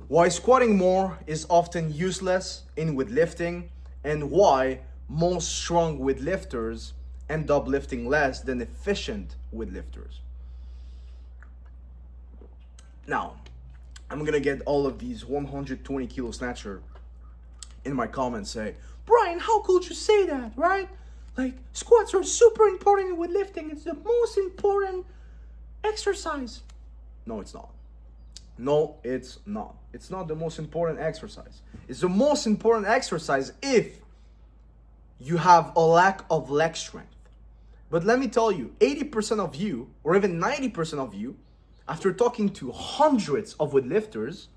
why squatting more is often useless in weightlifting, and why most strong weightlifters end up lifting less than efficient weightlifters. Now, I'm gonna get all of these 120 kilo snatcher in my comments say, Brian, how could you say that, right? Like, squats are super important in weightlifting. It's the most important exercise. No, it's not. No, it's not. It's not the most important exercise. It's the most important exercise if you have a lack of leg strength. But let me tell you, 80% of you, or even 90% of you, after talking to hundreds of weightlifters,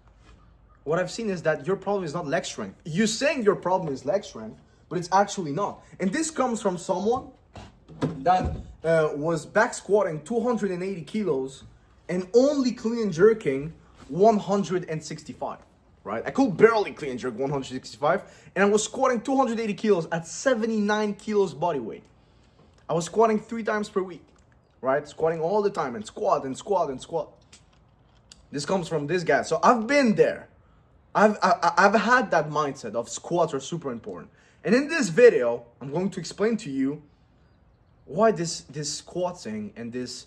what I've seen is that your problem is not leg strength. You're saying your problem is leg strength, but it's actually not. And this comes from someone that was back squatting 280 kilos and only clean and jerking 165, right? I could barely clean and jerk 165, and I was squatting 280 kilos at 79 kilos body weight. I was squatting 3 times per week, right? Squatting all the time and squat and squat and squat. This comes from this guy. So I've been there. I've had that mindset of squats are super important. And in this video, I'm going to explain to you why this squatting and this,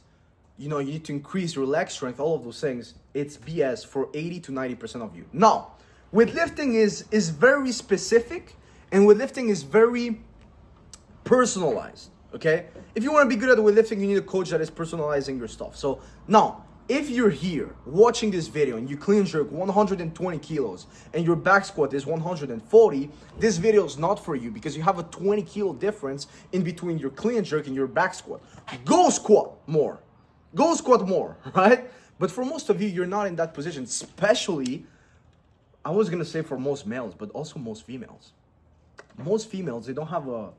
you need to increase your leg strength, all of those things, it's BS for 80 to 90% of you. Now, weightlifting is very specific, and weightlifting is very personalized, okay? If you want to be good at weightlifting, you need a coach that is personalizing your stuff. So now, if you're here watching this video and you clean jerk 120 kilos and your back squat is 140, this video is not for you because you have a 20 kilo difference in between your clean jerk and your back squat. Go squat more. Go squat more, right? But for most of you, you're not in that position, especially, I was gonna say for most males, but also most females. Most females, they don't have a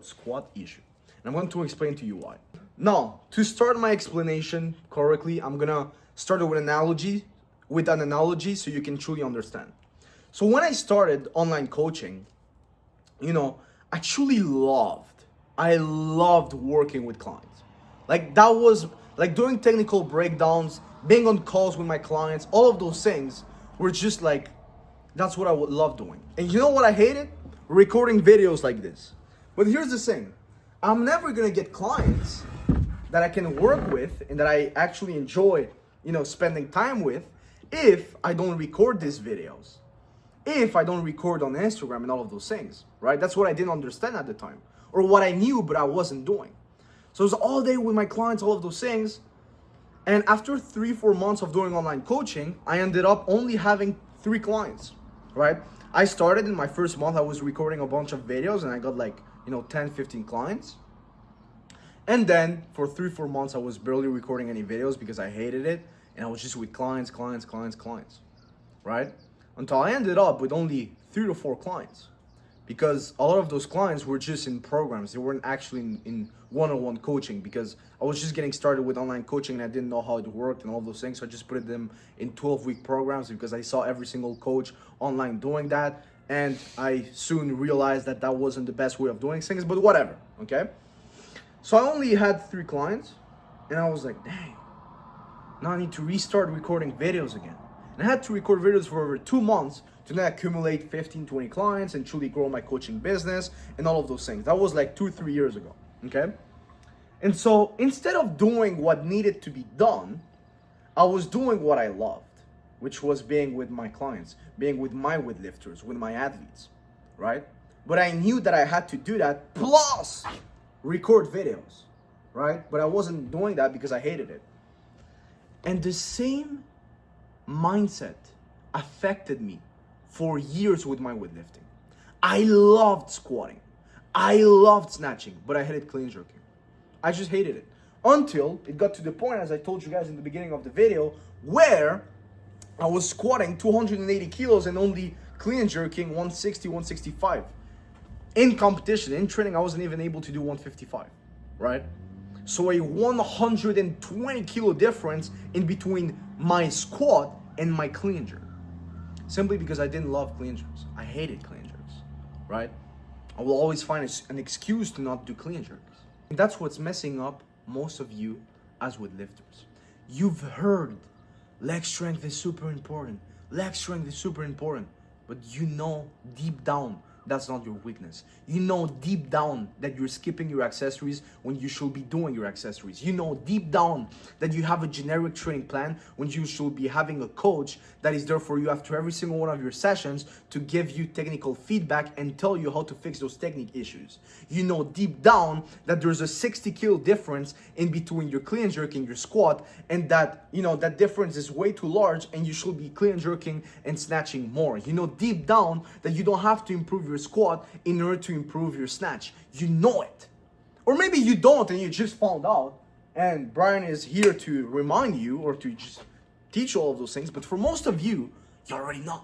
squat issue. And I'm going to explain to you why. Now, to start my explanation correctly, I'm gonna start with an analogy so you can truly understand. So when I started online coaching, I truly loved working with clients. Like, that was like doing technical breakdowns, being on calls with my clients, all of those things were just like, that's what I would love doing. And you know what I hated? Recording videos like this. But here's the thing. I'm never gonna get clients that I can work with and that I actually enjoy, spending time with if I don't record these videos. If I don't record on Instagram and all of those things, right? That's what I didn't understand at the time. Or what I knew, but I wasn't doing. So it was all day with my clients, all of those things. And after 3-4 months of doing online coaching, I ended up only having 3 clients, right? I started in my first month, I was recording a bunch of videos and I got 10-15 clients. And then for 3-4 months, I was barely recording any videos because I hated it. And I was just with clients, right? Until I ended up with only 3 to 4 clients. Because a lot of those clients were just in programs. They weren't actually in one-on-one coaching because I was just getting started with online coaching and I didn't know how it worked and all those things. So I just put them in 12-week programs because I saw every single coach online doing that. And I soon realized that that wasn't the best way of doing things, but whatever, okay? So I only had 3 clients and I was like, dang, now I need to restart recording videos again. And I had to record videos for over 2 months to then accumulate 15-20 clients and truly grow my coaching business and all of those things. That was 2-3 years ago, okay? And so instead of doing what needed to be done, I was doing what I loved, which was being with my clients, being with my weightlifters, with my athletes, right? But I knew that I had to do that plus record videos, right? But I wasn't doing that because I hated it. And the same mindset affected me for years with my weightlifting. I loved squatting. I loved snatching, but I hated clean jerking. I just hated it. Until it got to the point, as I told you guys in the beginning of the video, where I was squatting 280 kilos and only clean jerking 160, 165. In competition, in training, I wasn't even able to do 155, right? So a 120 kilo difference in between my squat and my clean jerk. Simply because I didn't love clean jerks. I hated clean jerks, right? I will always find an excuse to not do clean jerks. And that's what's messing up most of you as weightlifters. You've heard leg strength is super important. leg strength is super important, but you know deep down that's not your weakness. You know deep down that you're skipping your accessories when you should be doing your accessories. You know deep down that you have a generic training plan when you should be having a coach that is there for you after every single one of your sessions to give you technical feedback and tell you how to fix those technique issues. You know deep down that there's a 60 kilo difference in between your clean and jerk and your squat, and that that difference is way too large and you should be clean and jerking and snatching more. You know deep down that you don't have to improve your squat in order to improve your snatch. You know it. Or maybe you don't and you just found out, and Brian is here to remind you or to just teach you all of those things. But for most of you, you already know.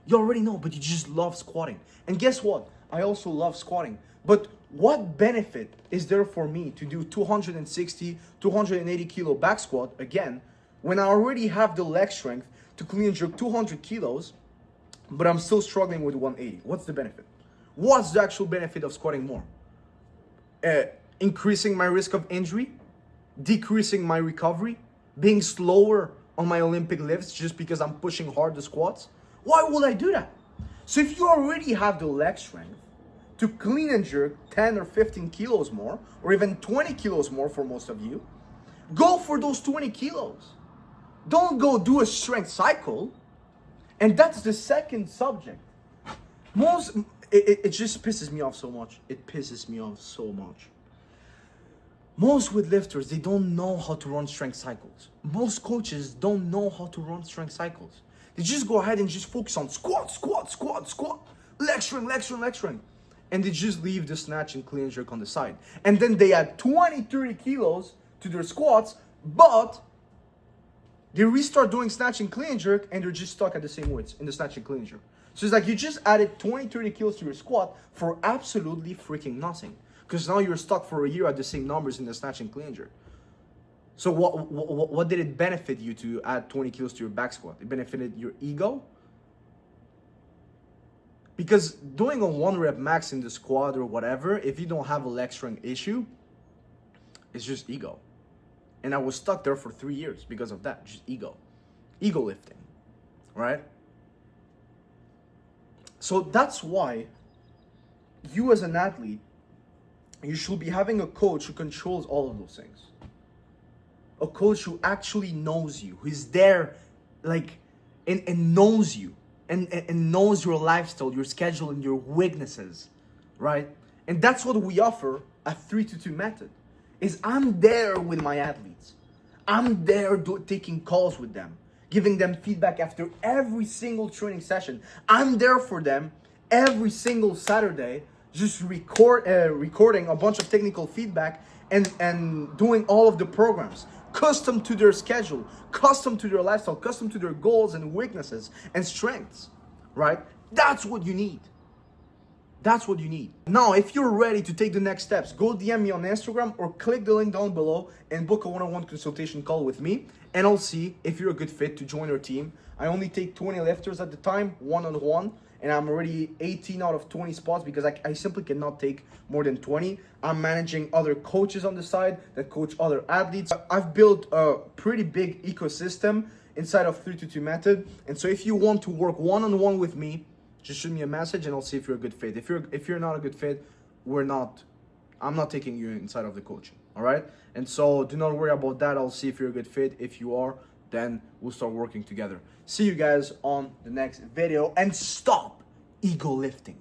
You already know, but you just love squatting. And guess what? I also love squatting. But what benefit is there for me to do 260, 280 kilo back squat again when I already have the leg strength to clean and jerk 200 kilos, but I'm still struggling with 180? What's the benefit? What's the actual benefit of squatting more? Increasing my risk of injury, decreasing my recovery, being slower on my Olympic lifts just because I'm pushing hard the squats? Why would I do that? So if you already have the leg strength to clean and jerk 10 or 15 kilos more, or even 20 kilos more for most of you, go for those 20 kilos. Don't go do a strength cycle. And that's the second subject. It just pisses me off so much. It pisses me off so much. Most weightlifters, they don't know how to run strength cycles. Most coaches don't know how to run strength cycles. They just go ahead and just focus on squat, squat, squat, squat, leg strength, leg strength, leg strength. And they just leave the snatch and clean and jerk on the side. And then they add 20, 30 kilos to their squats, but they restart doing snatch and clean and jerk and they're just stuck at the same weights in the snatch and clean and jerk. So it's like you just added 20, 30 kilos to your squat for absolutely freaking nothing. Because now you're stuck for a year at the same numbers in the snatch and clean and jerk. So what did it benefit you to add 20 kilos to your back squat? It benefited your ego? Because doing a 1 rep max in the squat or whatever, if you don't have a leg strength issue, it's just ego. And I was stuck there for 3 years because of that, just ego lifting, right? So that's why you as an athlete, you should be having a coach who controls all of those things. A coach who actually knows you, who is there like and knows you and knows your lifestyle, your schedule, and your weaknesses, right? And that's what we offer at 3-2 method. Is I'm there with my athletes. I'm there taking calls with them, giving them feedback after every single training session. I'm there for them every single Saturday, just recording a bunch of technical feedback and doing all of the programs, custom to their schedule, custom to their lifestyle, custom to their goals and weaknesses and strengths, right? That's what you need. That's what you need. Now, if you're ready to take the next steps, go DM me on Instagram or click the link down below and book a one-on-one consultation call with me, and I'll see if you're a good fit to join our team. I only take 20 lifters at the time, one-on-one, and I'm already 18 out of 20 spots because I simply cannot take more than 20. I'm managing other coaches on the side that coach other athletes. I've built a pretty big ecosystem inside of 3-2 method, and so if you want to work one-on-one with me, just shoot me a message and I'll see if you're a good fit. If you're not a good fit, I'm not taking you inside of the coaching, all right? And so do not worry about that. I'll see if you're a good fit. If you are, then we'll start working together. See you guys on the next video, and stop ego lifting.